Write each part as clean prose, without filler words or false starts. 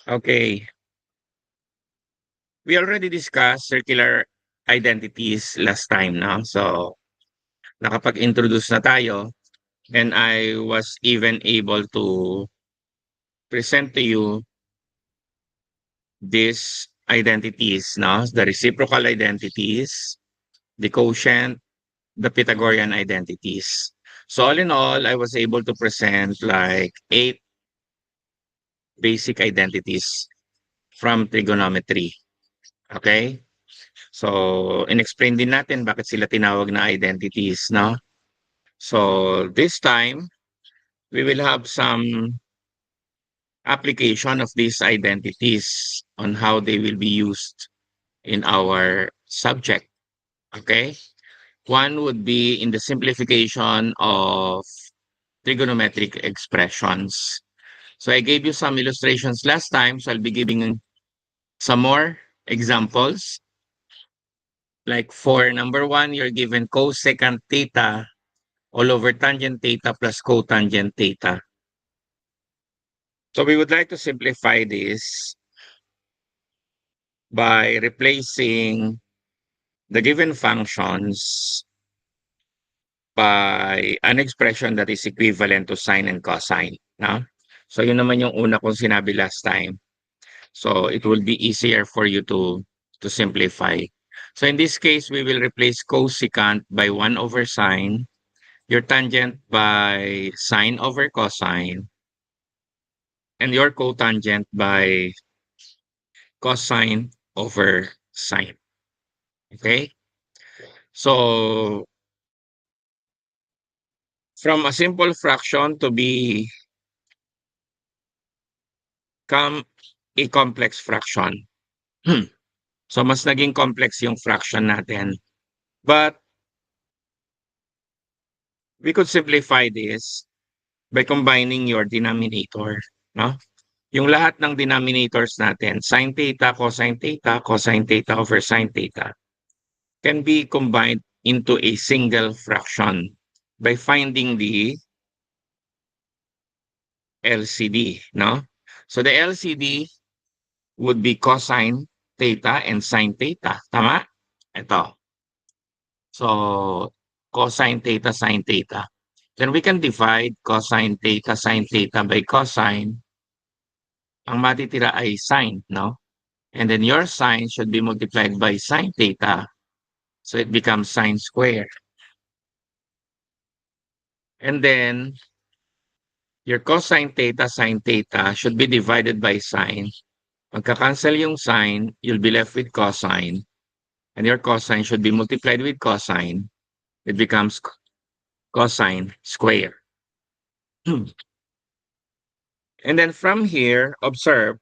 Okay. We already discussed circular identities last time, no? So, nakapag-introduce na tayo and I was even able to present to you these identities, no? The reciprocal identities, the quotient, the Pythagorean identities. So all in all, I was able to present like 8 basic identities from trigonometry. Okay? So, in-explain din natin bakit sila tinawag na identities, no? So, this time, we will have some application of these identities on how they will be used in our subject. Okay? One would be in the simplification of trigonometric expressions. So, I gave you some illustrations last time, so I'll be giving some more examples. Like for number one, you're given cosecant theta all over tangent theta plus cotangent theta. So we would like to simplify this by replacing the given functions by an expression that is equivalent to sine and cosine. No? So yun naman yung una kong sinabi last time. So it will be easier for you to simplify. So in this case, we will replace cosecant by 1 over sine, your tangent by sine over cosine, and your cotangent by cosine over sine. Okay? So, from a simple fraction to become a complex fraction. So, mas naging complex yung fraction natin. But, we could simplify this by combining your denominator. No? Yung lahat ng denominators natin, sine theta, cosine theta over sine theta, can be combined into a single fraction by finding the LCD, no? So the LCD would be cosine theta and sine theta, tama? Ito. So cosine theta, sine theta. Then we can divide cosine theta, sine theta by cosine. Ang matitira ay sine, no? And then your sine should be multiplied by sine theta. So it becomes sine square. And then your cosine theta, sine theta should be divided by sine. Magka-cancel yung sine, you'll be left with cosine. And your cosine should be multiplied with cosine. It becomes cosine square. And then from here, observe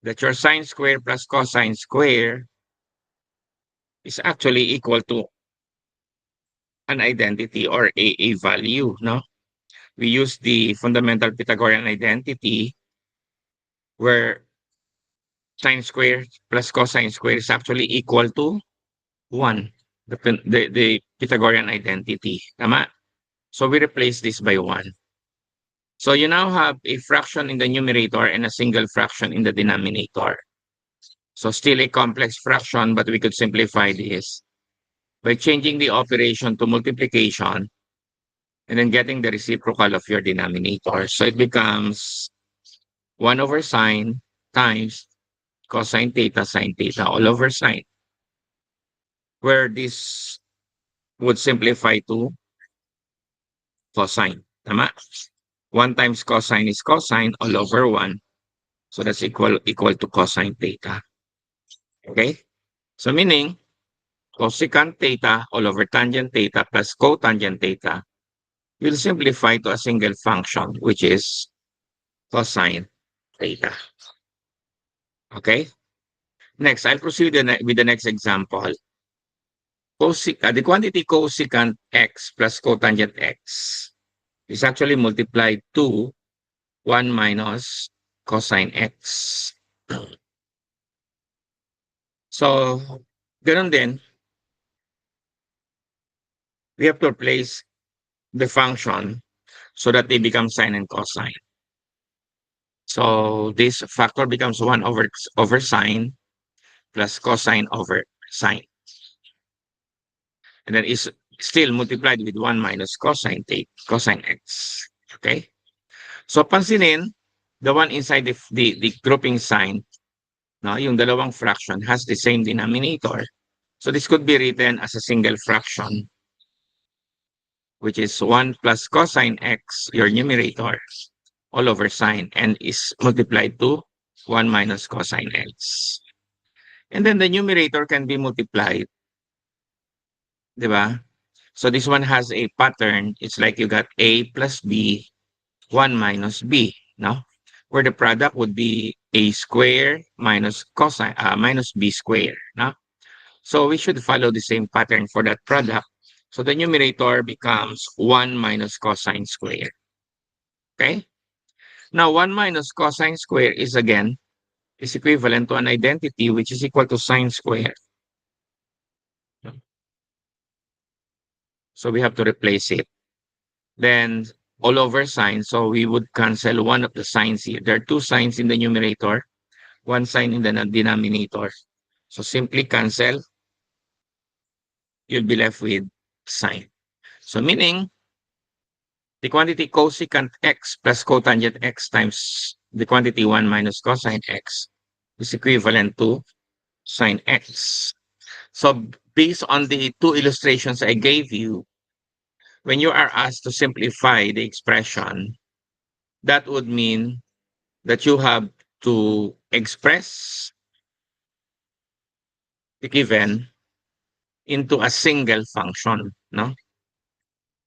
that your sine square plus cosine square is actually equal to an identity or a value, no? We use the fundamental Pythagorean identity where sine square plus cosine square is actually equal to 1, the Pythagorean identity. Tama? So we replace this by 1. So you now have a fraction in the numerator and a single fraction in the denominator. So still a complex fraction, but we could simplify this by changing the operation to multiplication and then getting the reciprocal of your denominator. So it becomes 1 over sine times cosine theta, sine theta, all over sine, where this would simplify to cosine. Tama? 1 times cosine is cosine all over 1. So that's equal to cosine theta. Okay? So meaning, cosecant theta all over tangent theta plus cotangent theta will simplify to a single function, which is cosine theta. Okay? Next, I'll proceed with the next example. The quantity cosecant x plus cotangent x is actually multiplied to 1 minus cosine x. So, ganun din, we have to replace the function so that they become sine and cosine. So this factor becomes 1 over sine plus cosine over sine. And then is still multiplied with 1 minus cosine, take cosine x. Okay? So pansinin, the one inside the grouping sign, no, yung dalawang fraction has the same denominator. So this could be written as a single fraction, which is 1 plus cosine x, your numerator, all over sine, and is multiplied to 1 minus cosine x. And then the numerator can be multiplied, di ba? So this one has a pattern. It's like you got a plus b, 1 minus b, no? Where the product would be a square minus cosine, minus b square, no? So we should follow the same pattern for that product. So the numerator becomes 1 minus cosine square. Okay? Now, 1 minus cosine square is equivalent to an identity which is equal to sine square. So we have to replace it. Then all over sine, so we would cancel one of the signs here. There are two signs in the numerator, one sign in the denominator. So simply cancel, you'll be left with sine. So meaning, the quantity cosecant x plus cotangent x times the quantity 1 minus cosine x is equivalent to sine x. So based on the two illustrations I gave you, when you are asked to simplify the expression, that would mean that you have to express the given into a single function, no?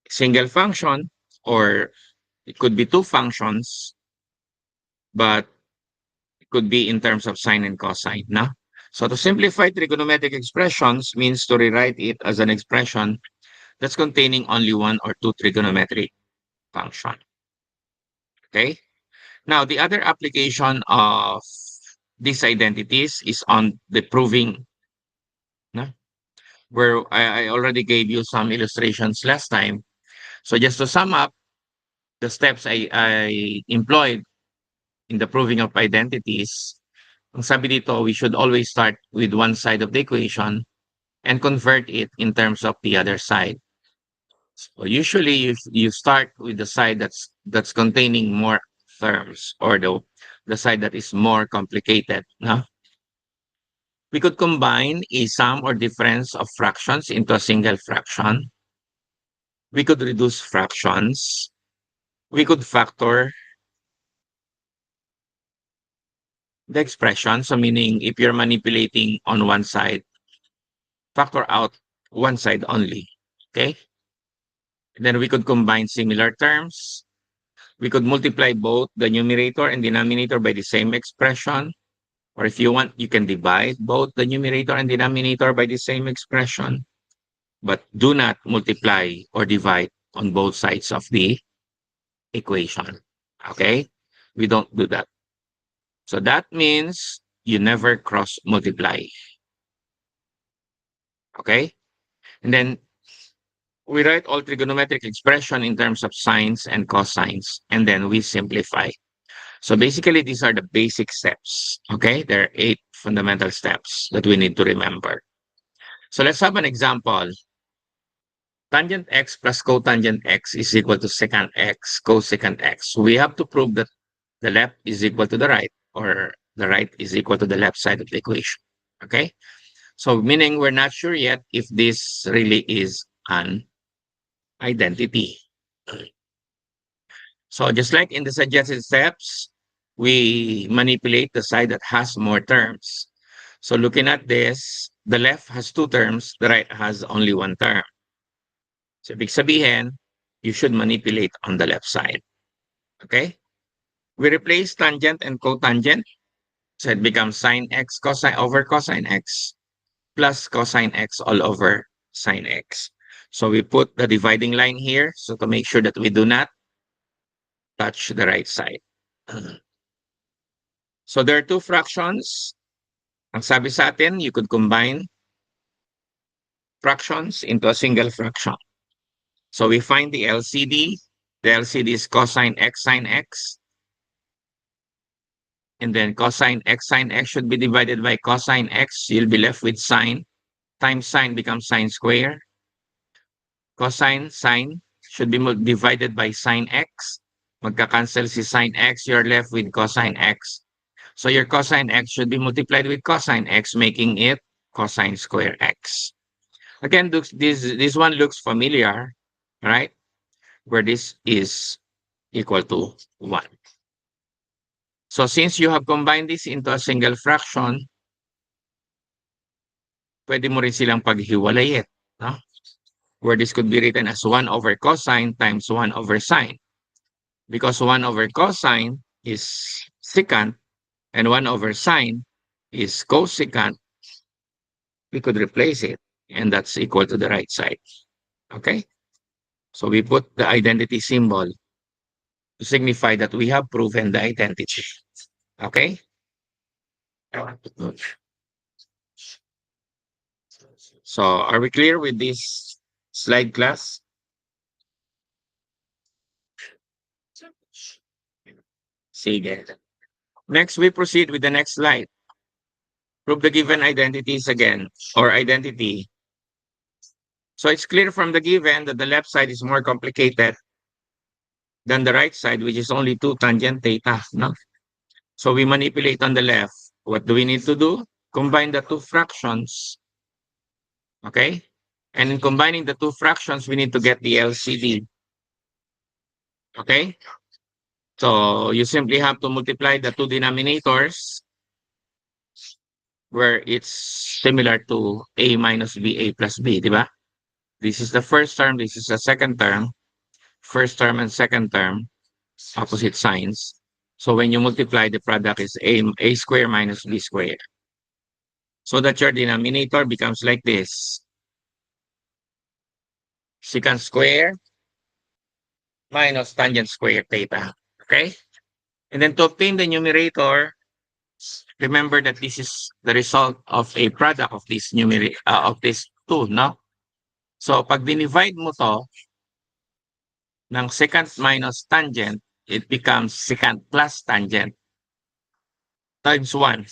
Single function, or it could be two functions, but it could be in terms of sine and cosine, no? So to simplify trigonometric expressions means to rewrite it as an expression that's containing only one or two trigonometric function. Okay? Now, the other application of these identities is on the proving, no? Where I already gave you some illustrations last time. So just to sum up, the steps I employed in the proving of identities, ang sabi dito, we should always start with one side of the equation and convert it in terms of the other side. So usually you start with the side that's containing more terms, or the side that is more complicated. No? We could combine a sum or difference of fractions into a single fraction. We could reduce fractions. We could factor the expression. So meaning if you're manipulating on one side, factor out one side only. Okay? And then we could combine similar terms. We could multiply both the numerator and denominator by the same expression. Or if you want, you can divide both the numerator and denominator by the same expression. But do not multiply or divide on both sides of the equation. Okay? We don't do that. So that means you never cross multiply. Okay? And then we write all trigonometric expression in terms of sines and cosines, and then we simplify. So basically, these are the basic steps. Okay? There are 8 fundamental steps that we need to remember. So let's have an example. Tangent x plus cotangent x is equal to secant x, cosecant x. We have to prove that the left is equal to the right, or the right is equal to the left side of the equation. Okay? So meaning we're not sure yet if this really is an identity. So just like in the suggested steps, we manipulate the side that has more terms. So looking at this, the left has 2 terms, the right has only 1 term. So ibig sabihin, you should manipulate on the left side. Okay? We replace tangent and cotangent. So it becomes sine x cosine over cosine x plus cosine x all over sine x. So we put the dividing line here, so to make sure that we do not touch the right side. So there are 2 fractions. Ang sabi sa atin, you could combine fractions into a single fraction. So we find the LCD. The LCD is cosine x sine x. And then cosine x should be divided by cosine x. You'll be left with sine. Times sine becomes sine square. Cosine, sine should be divided by sine x. Magka-cancel si sine x, you're left with cosine x. So your cosine x should be multiplied with cosine x, making it cosine square x. Again, this one looks familiar, right? Where this is equal to 1. So since you have combined this into a single fraction, pwede mo rin silang paghiwalayin, no? Where this could be written as 1 over cosine times 1 over sine. Because 1 over cosine is secant and 1 over sine is cosecant, we could replace it, and that's equal to the right side. Okay? So we put the identity symbol to signify that we have proven the identity. Okay? So are we clear with this slide, class? Sige. Next, we proceed with the next slide. Prove the given identities again, or identity. So it's clear from the given that the left side is more complicated than the right side, which is only 2 tangent theta. No? So we manipulate on the left. What do we need to do? Combine the two fractions. Okay? And in combining the two fractions, we need to get the LCD. Okay? So you simply have to multiply the two denominators where it's similar to A minus B, A plus B, di ba? This is the first term, this is the second term. First term and second term, opposite signs. So when you multiply, the product is A square minus B square. So that your denominator becomes like this. Secant square minus tangent square theta. Okay? And then to obtain the numerator, remember that this is the result of a product of this of this two, no? So pag dinivide mo to ng secant minus tangent, it becomes secant plus tangent times 1.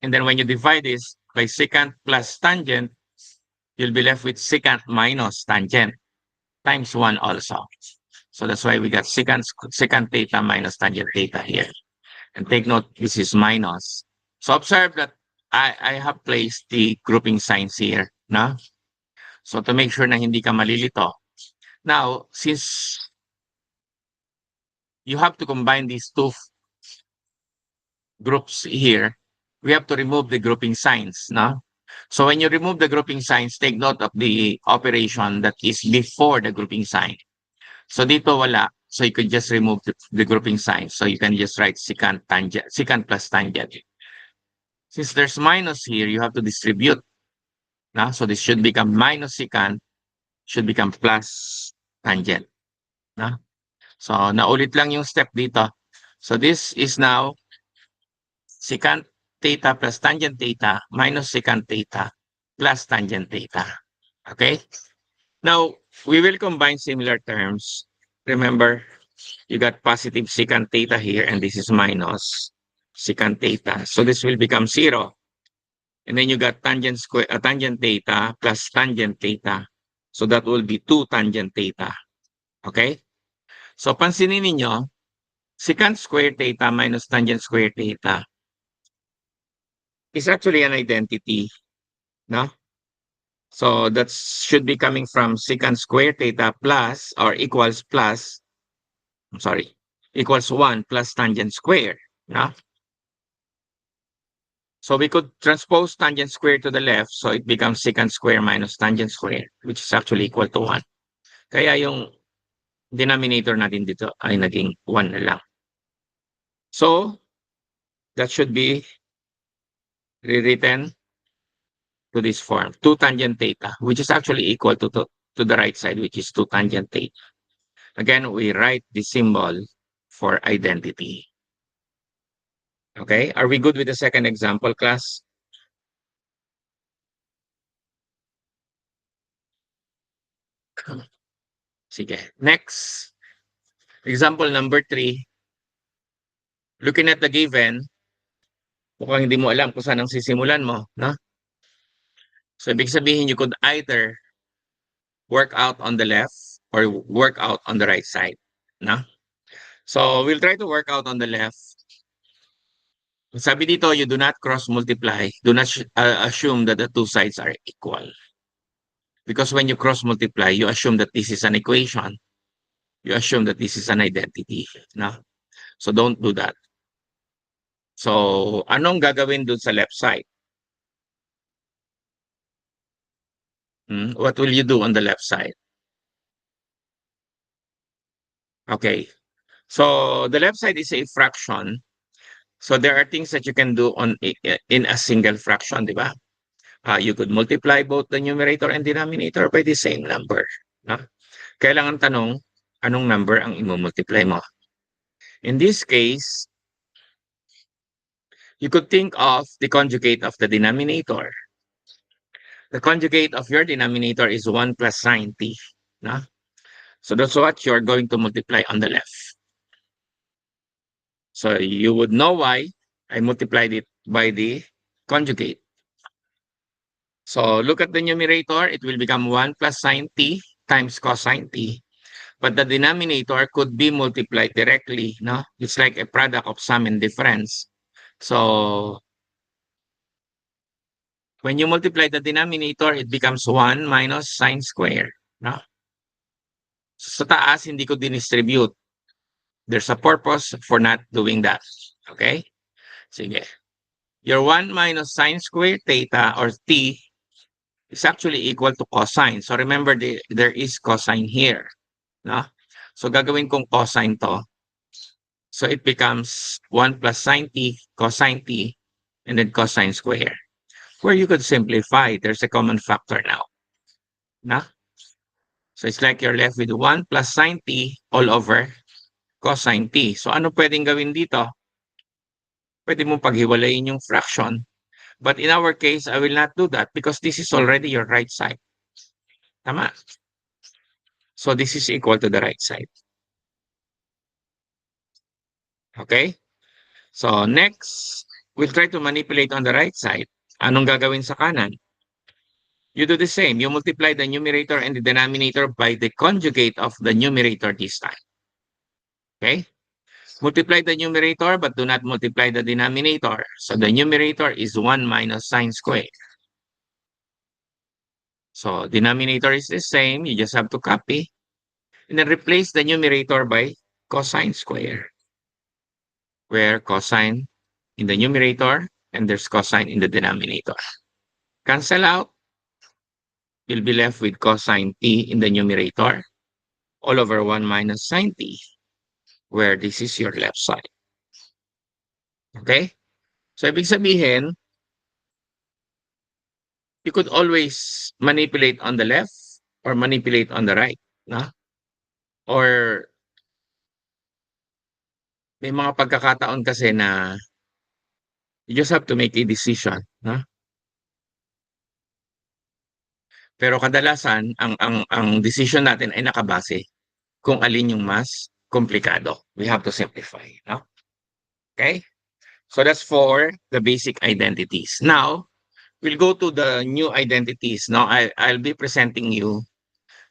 And then when you divide this by secant plus tangent, you'll be left with secant minus tangent times 1 also. So that's why we got secant theta minus tangent theta here. And take note, this is minus. So observe that I have placed the grouping signs here. No? So to make sure na hindi ka malilito. Now, since you have to combine these two groups here, we have to remove the grouping signs. No? So when you remove the grouping signs, take note of the operation that is before the grouping sign. So dito wala. So you could just remove the grouping sign. So you can just write secant plus tangent. Since there's minus here, you have to distribute. No? So this should become minus secant, should become plus tangent. No? So naulit lang yung step dito. So this is now secant theta plus tangent theta minus secant theta plus tangent theta. Okay? Now, we will combine similar terms. Remember, you got positive secant theta here, and this is minus secant theta. So this will become 0. And then you got tangent theta plus tangent theta. So that will be 2 tangent theta. Okay? So pansinin ninyo, secant square theta minus tangent square theta is actually an identity. No? So that should be coming from secant square theta plus or equals plus, I'm sorry, equals 1 plus tangent square. No? So we could transpose tangent square to the left, so it becomes secant square minus tangent square, which is actually equal to 1. Kaya yung denominator natin dito ay naging 1 na lang. So, that should be rewritten to this form, 2 tangent theta, which is actually equal to the right side, which is 2 tangent theta. Again, we write the symbol for identity. Okay, are we good with the second example, class? Sige. Next, example number 3. Looking at the given, mukhang hindi mo alam kung saan ang sisimulan mo, no? So, ibig sabihin, you could either work out on the left or work out on the right side, no? So, we'll try to work out on the left. Sabi dito, you do not cross-multiply. Do not assume that the two sides are equal. Because when you cross-multiply, you assume that this is an equation. You assume that this is an identity, no? So, don't do that. So, anong gagawin dun sa left side? What will you do on the left side? Okay. So, the left side is a fraction. So, there are things that you can do in a single fraction, di ba? You could multiply both the numerator and denominator by the same number. No? Kailangan tanong, anong number ang i-multiply mo? In this case, you could think of the conjugate of the denominator. The conjugate of your denominator is 1 plus sine t. No? So that's what you're going to multiply on the left. So you would know why I multiplied it by the conjugate. So look at the numerator, it will become 1 plus sine t times cosine t. But the denominator could be multiplied directly, no? It's like a product of sum and difference. So when you multiply the denominator, it becomes 1 minus sine square, no? Sa taas, hindi ko dinistribute. There's a purpose for not doing that. Okay? Sige. Your 1 minus sine square theta or t is actually equal to cosine. So remember, there is cosine here. No? So gagawin kong cosine to. So it becomes 1 plus sine t, cosine t, and then cosine square. Where you could simplify, there's a common factor now. No? So it's like you're left with 1 plus sine t all over cosine t. So ano pwedeng gawin dito? Pwede mong paghiwalayin yung fraction. But in our case, I will not do that because this is already your right side. Tama? So this is equal to the right side. Okay? So next, we'll try to manipulate on the right side. Anong gagawin sa kanan? You do the same. You multiply the numerator and the denominator by the conjugate of the numerator this time. Okay? Multiply the numerator but do not multiply the denominator. So the numerator is 1 minus sine squared. So denominator is the same. You just have to copy. And then replace the numerator by cosine square. Where cosine in the numerator and there's cosine in the denominator. Cancel out. You'll be left with cosine t in the numerator all over 1 minus sine t, where this is your left side. Okay? So, ibig sabihin, you could always manipulate on the left or manipulate on the right. No? Or may mga pagkakataon kasi na you just have to make a decision. No? Pero kadalasan, ang decision natin ay nakabase kung alin yung mas komplikado. We have to simplify. No? Okay? So that's for the basic identities. Now, we'll go to the new identities. Now, I'll be presenting you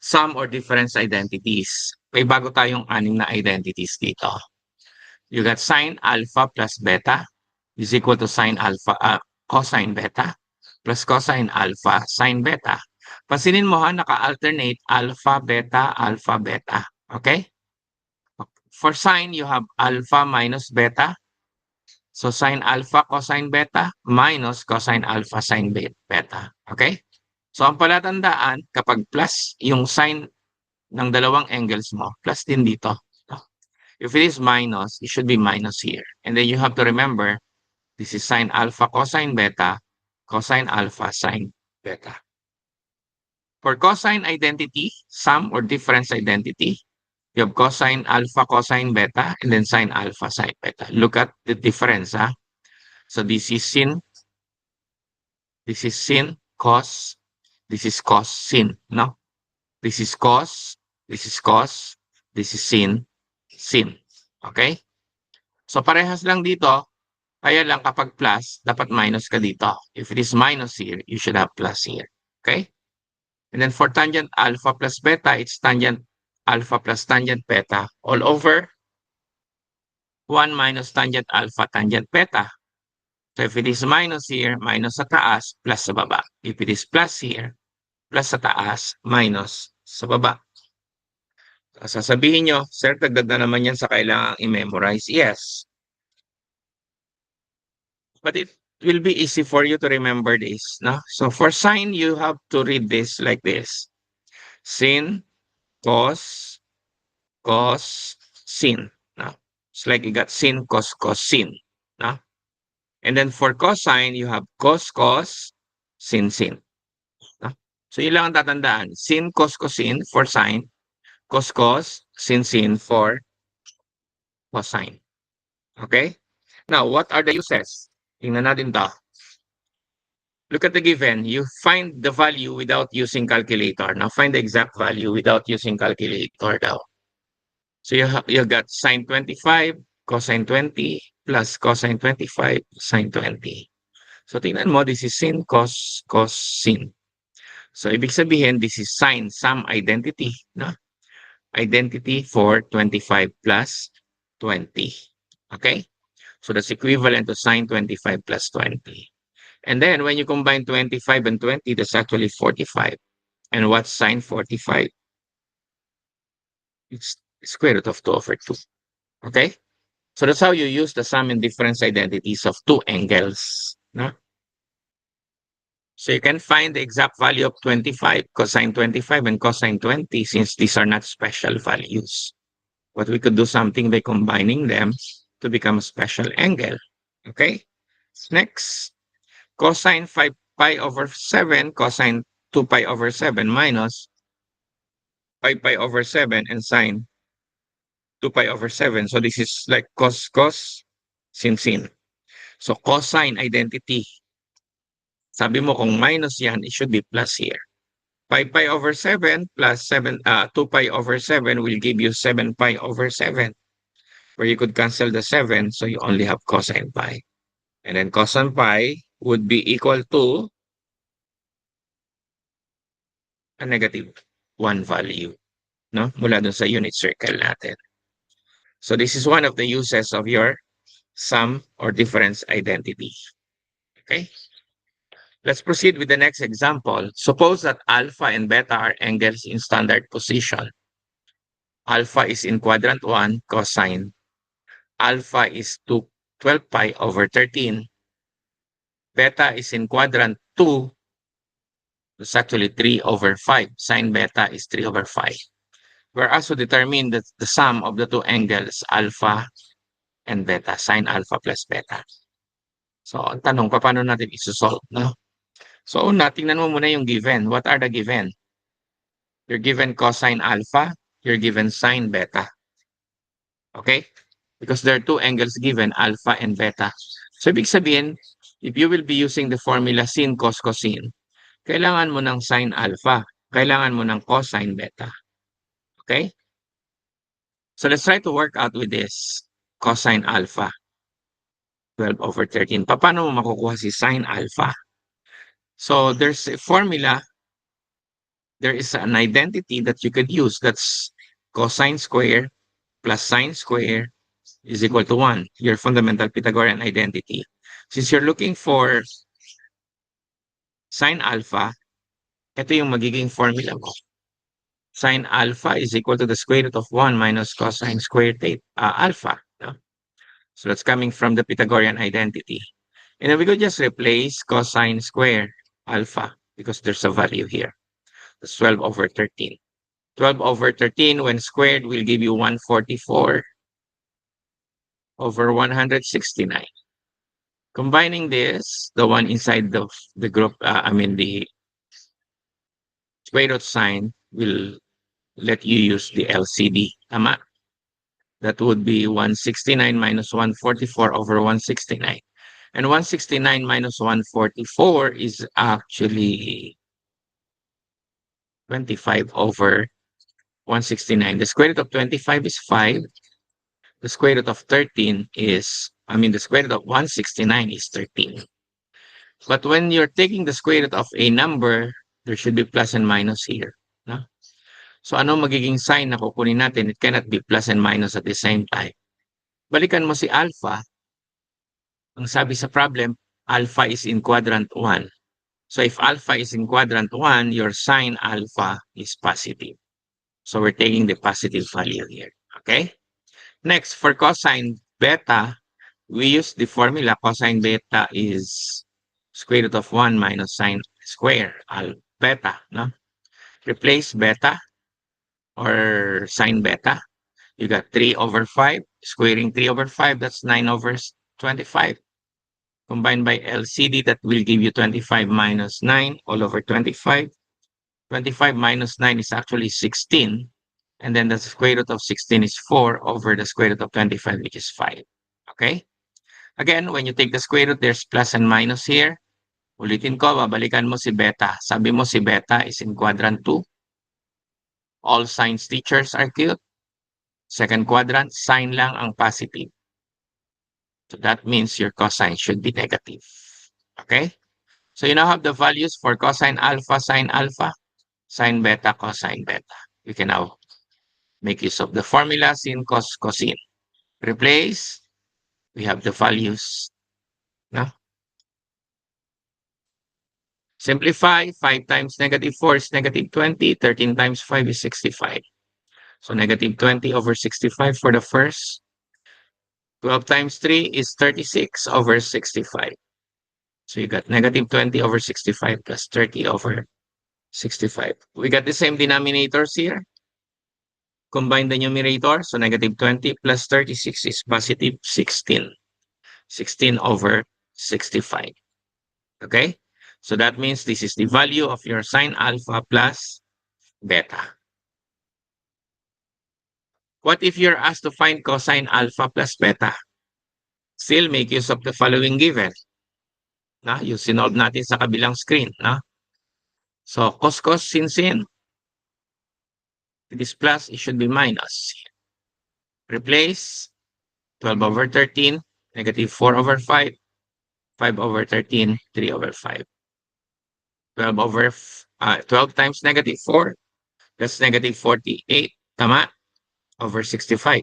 some or difference identities. May bago tayong 6 na identities dito. You got sine alpha plus beta is equal to sine alpha, cosine beta plus cosine alpha sine beta. Pansinin mo ha, naka-alternate alpha, beta, alpha, beta. Okay? For sine, you have alpha minus beta. So sine alpha cosine beta minus cosine alpha sine beta. Okay? So ang palatandaan, kapag plus yung sine ng dalawang angles mo, plus din dito. If it is minus, it should be minus here. And then you have to remember, this is sine alpha cosine beta, cosine alpha sine beta. For cosine identity, sum or difference identity, you have cosine alpha cosine beta and then sine alpha sine beta. Look at the difference. So this is sin, cos, this is cos, sin, no? This is cos, this is cos, this is sin, sin. Okay? So parehas lang dito, kaya lang kapag plus, dapat minus ka dito. If it is minus here, you should have plus here. Okay? And then for tangent alpha plus beta, it's tangent alpha plus tangent beta all over 1 minus tangent alpha tangent beta. So if it is minus here, minus sa taas, plus sa baba. If it is plus here, plus sa taas, minus sa baba. Sasabihin nyo, sir, dagdag na naman yan sa kailangang i-memorize. Yes. But it will be easy for you to remember this. No? So for sine, you have to read this like this. Sin, cos, cos, sin. No? It's like you got sin, cos, cos, sin. No? And then for cosine, you have cos, cos, sin, sin. No? So yun lang ang tatandaan. Sin, cos, cosine for sine. Cos, cos, sin, sin for cosine. Okay? Now, what are the uses? Tingnan natin to. Look at the given. You find the value without using calculator. Now, find the exact value without using calculator daw. So you got sine 25, cosine 20, plus cosine 25, sine 20. So tingnan mo, this is sin, cos, cos, sin. So ibig sabihin, this is sine, sum identity. No? Identity for 25 plus 20. Okay? So that's equivalent to sine 25 plus 20. And then when you combine 25 and 20, that's actually 45. And what's sine 45? It's square root of 2 over 2. Okay? So that's how you use the sum and difference identities of two angles. No? So you can find the exact value of 25, cosine 25 and cosine 20, since these are not special values. But we could do something by combining them to become a special angle. Okay? Next, cosine 5 pi over 7, cosine 2 pi over 7 minus 5 pi over 7 and sine 2 pi over 7. So this is like cos, cos, sin, sin. So cosine identity. Sabi mo kung minus yan, it should be plus here. 5 pi over 7 plus 2 pi over 7 will give you 7 pi over 7. Where you could cancel the 7, so you only have cosine pi. And then cosine pi would be equal to a negative 1 value. No? Mula dun sa unit circle natin. So this is one of the uses of your sum or difference identity. Okay? Let's proceed with the next example. Suppose that alpha and beta are angles in standard position. Alpha is in quadrant 1, cosine. Alpha is 12 pi over 13. Beta is in quadrant 2. It's actually 3 over 5. Sine beta is 3 over 5. We're also determined that the sum of the two angles, alpha and beta, sine alpha plus beta. So, ang tanong, paano natin isosolve, no? So, una, tingnan mo muna yung given. What are the given? You're given cosine alpha, you're given sine beta. Okay? Because there are two angles given, alpha and beta. So, ibig sabihin, if you will be using the formula sin, cos, cosine, kailangan mo ng sine alpha, kailangan mo ng cosine beta. Okay? So, let's try to work out with this cosine alpha. 12 over 13. Paano mo makukuha si sine alpha? So, there's a formula. There is an identity that you could use. That's cosine square plus sine square is equal to 1. Your fundamental Pythagorean identity. Since you're looking for sine alpha, ito yung magiging formula mo. Sine alpha is equal to the square root of 1 minus cosine squared alpha. No? So that's coming from the Pythagorean identity. And then we could just replace cosine square alpha because there's a value here. That's 12 over 13. 12 over 13 when squared will give you 144 over 169. Combining this, the one inside the group, the square root sign will let you use the LCD. Tama? That would be 169 minus 144 over 169. And 169 minus 144 is actually 25 over 169. The square root of 25 is 5. the square root of 13 is, the square root of 169 is 13. But when you're taking the square root of a number, there should be plus and minus here. No? So ano magiging sign na kukunin natin? It cannot be plus and minus at the same time. Balikan mo si alpha. Ang sabi sa problem, alpha is in quadrant 1. So if alpha is in quadrant 1, your sign alpha is positive. So we're taking the positive value here. Okay? Next, for cosine beta, we use the formula cosine beta is square root of 1 minus sine square beta. No? Replace beta or sine beta. You got 3 over 5. Squaring 3 over 5, that's 9 over 25. Combined by LCD, that will give you 25 minus 9 all over 25. 25 minus 9 is actually 16. And then the square root of 16 is 4 over the square root of 25, which is 5. Okay? Again, when you take the square root, there's plus and minus here. Ulitin ko, babalikan mo si beta. Sabi mo si beta is in quadrant 2. All signs teachers are cute. Second quadrant, sign lang ang positive. So that means your cosine should be negative. Okay? So you now have the values for cosine alpha, sine beta, cosine beta. You can now make use of the formula sin, cos, cosine. Replace. We have the values. No? Simplify. 5 times negative 4 is negative 20. 13 times 5 is 65. So negative 20 over 65 for the first. 12 times 3 is 36 over 65. So you got negative 20 over 65 plus 30 over 65. We got the same denominators here. Combine the numerator. So negative 20 plus 36 is positive 16. 16 over 65. Okay? So that means this is the value of your sine alpha plus beta. What if you're asked to find cosine alpha plus beta? Still make use of the following given. Na, yung sinolve natin sa kabilang screen. Na? So, cos, sin. It is plus, it should be minus. Replace 12 over 13, negative 4 over 5, 5 over 13, 3 over 5. 12 times negative 4, that's negative 48, tama? Over 65.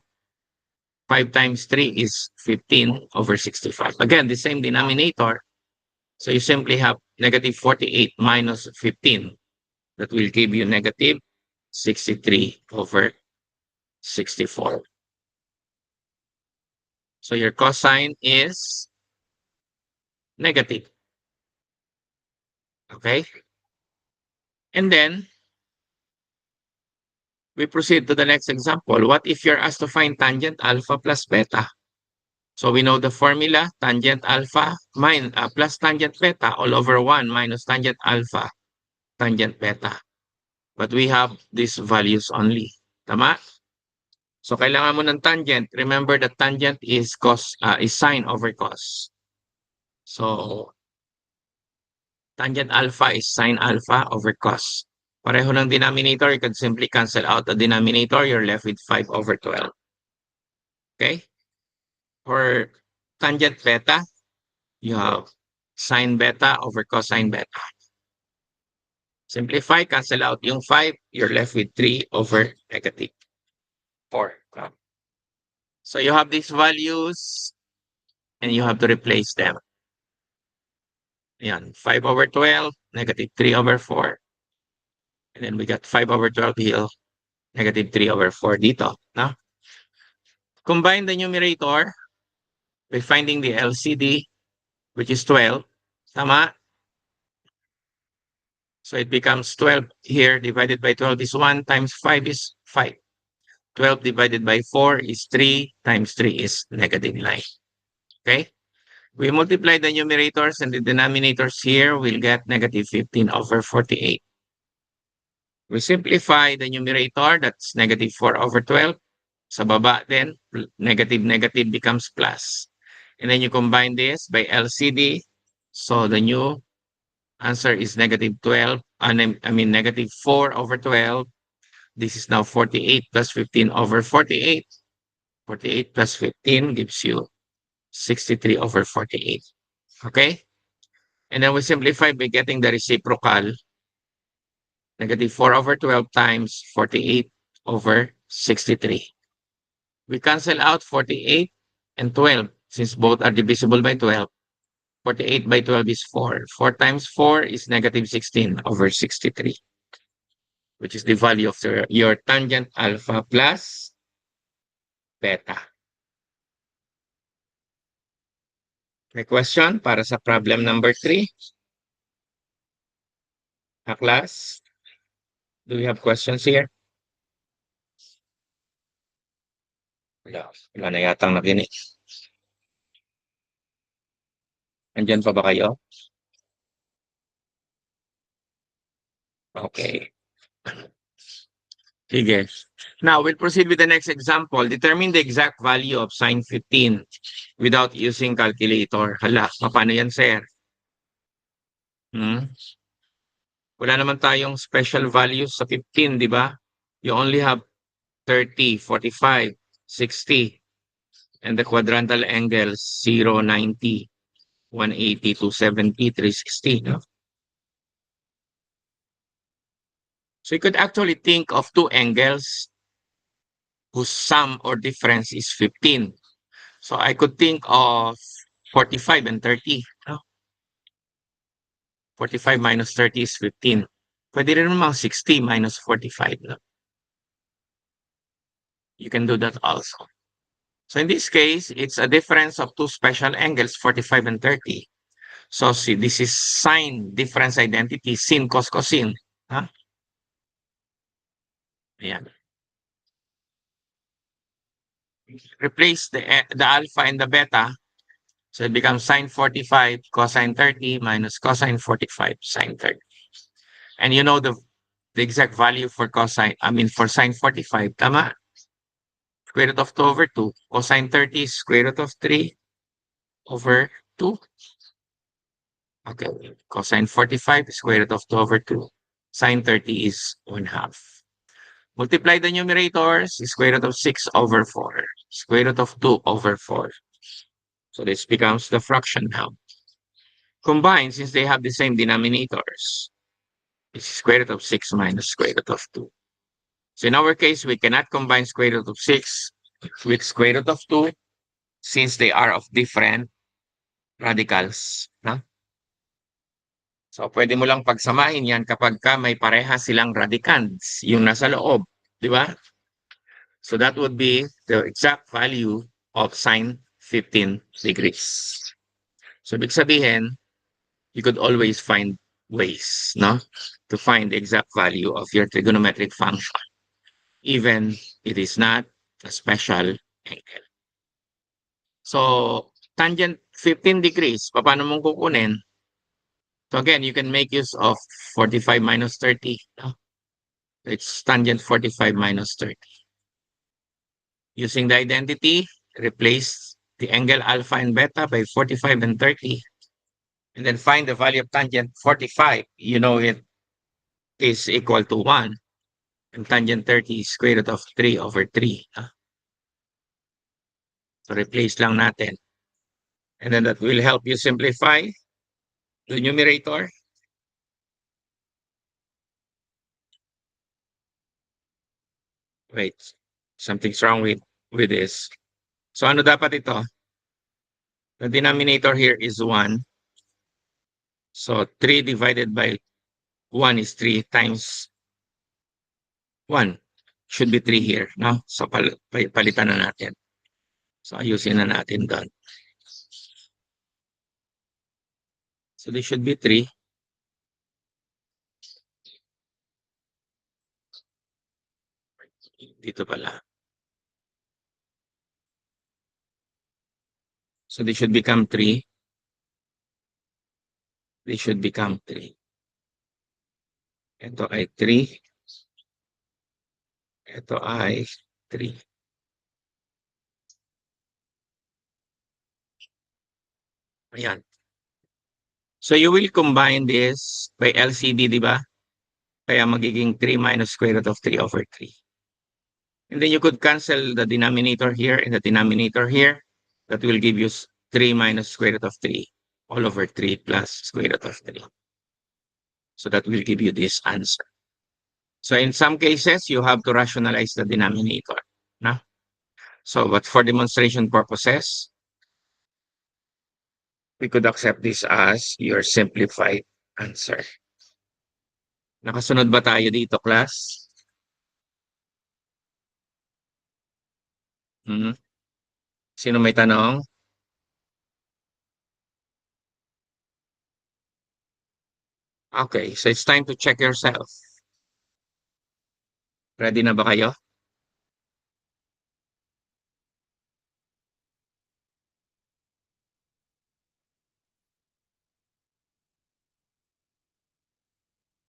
5 times 3 is 15 over 65. Again, the same denominator. So you simply have negative 48 minus 15. That will give you negative 63 over 64. So your cosine is negative. Okay? And then, we proceed to the next example. What if you're asked to find tangent alpha plus beta? So we know the formula, tangent alpha plus tangent beta all over 1 minus tangent alpha, tangent beta. But we have these values only. Tama? So kailangan mo ng tangent. Remember that tangent is sine over cos. So tangent alpha is sine alpha over cos. Pareho ng denominator, you can simply cancel out the denominator. You're left with 5 over 12. Okay? For tangent beta, you have sine beta over cosine beta. Simplify, cancel out yung 5, you're left with 3 over negative 4. So you have these values and you have to replace them. Yan, 5 over 12, negative 3 over 4. And then we got 5 over 12 here, negative 3 over 4 dito. No? Combine the numerator by finding the LCD, which is 12. Tama? So it becomes 12 here divided by 12 is 1 times 5 is 5. 12 divided by 4 is 3 times 3 is negative 9. Okay? We multiply the numerators and the denominators here, we'll get negative 15 over 48. We simplify the numerator, that's negative 4 over 12. Sa baba then, negative becomes plus. And then you combine this by LCD. So the new answer is negative 12, negative 4 over 12. This is now 48 plus 15 over 48. 48 plus 15 gives you 63 over 48. Okay? And then we simplify by getting the reciprocal. Negative 4 over 12 times 48 over 63. We cancel out 48 and 12 since both are divisible by 12. 48 by 12 is 4. 4 times 4 is negative 16 over 63, which is the value of your tangent alpha plus beta. May question para sa problem number 3? Class, do we have questions here? Wala na yatang nakinig. Andyan pa ba kayo? Okay. Sige. Now, we'll proceed with the next example. Determine the exact value of sine 15 without using calculator. Hala, paano yan, sir? Hmm? Wala naman tayong special values sa 15, di ba? You only have 30, 45, 60, and the quadrantal angles 0, 90, 180, 270, 360. No? So you could actually think of two angles whose sum or difference is 15. So I could think of 45 and 30. No? 45 minus 30 is 15. Pwede rin naman 60 minus 45. No? You can do that also. So in this case, it's a difference of two special angles, 45 and 30. So see, this is sine difference identity, sin, cos, cosine. Huh? Ayan. Replace the alpha and the beta. So it becomes sine 45 cosine 30 minus cosine 45 sine 30. And you know the exact value for for sine 45, tama? Square root of 2 over 2. Cosine 30 is square root of 3 over 2. Okay, cosine 45 is square root of 2 over 2. Sine 30 is 1/2. Multiply the numerators, square root of 6 over 4. Square root of 2 over 4. So this becomes the fraction now. Combine, since they have the same denominators, it's square root of 6 minus square root of 2. So in our case, we cannot combine square root of 6 with square root of 2 since they are of different radicals. No? So pwede mo lang pagsamahin yan kapag may pareha silang radicands, yung nasa loob. Di ba? So that would be the exact value of sine 15 degrees. So ibig sabihin, you could always find ways, no, to find the exact value of your trigonometric function, even it is not a special angle. So tangent 15 degrees, paano mong kukunin? So again, you can make use of 45 minus 30. No? It's tangent 45 minus 30. Using the identity, replace the angle alpha and beta by 45 and 30. And then find the value of tangent 45. You know it is equal to 1. And tangent 30 is square root of 3 over 3. So replace lang natin. And then that will help you simplify the numerator. Wait, something's wrong with this. So ano dapat ito? The denominator here is 1. So 3 divided by 1 is 3 times 1. Should be 3 here. No? So palitan na natin. So ayusin na natin doon. So this should be 3. Dito pala. So this should become 3. This should become 3. Ito ay 3. Ito ay 3. Ayan. So you will combine this by LCD, di ba? Kaya magiging 3 minus square root of 3 over 3. And then you could cancel the denominator here and the denominator here. That will give you 3 minus square root of 3 all over 3 plus square root of 3. So that will give you this answer. So in some cases, you have to rationalize the denominator. No? So, but for demonstration purposes, we could accept this as your simplified answer. Nakasunod ba tayo dito, class? Hmm? Sino may tanong? Okay, so it's time to check yourself. Ready na ba kayo?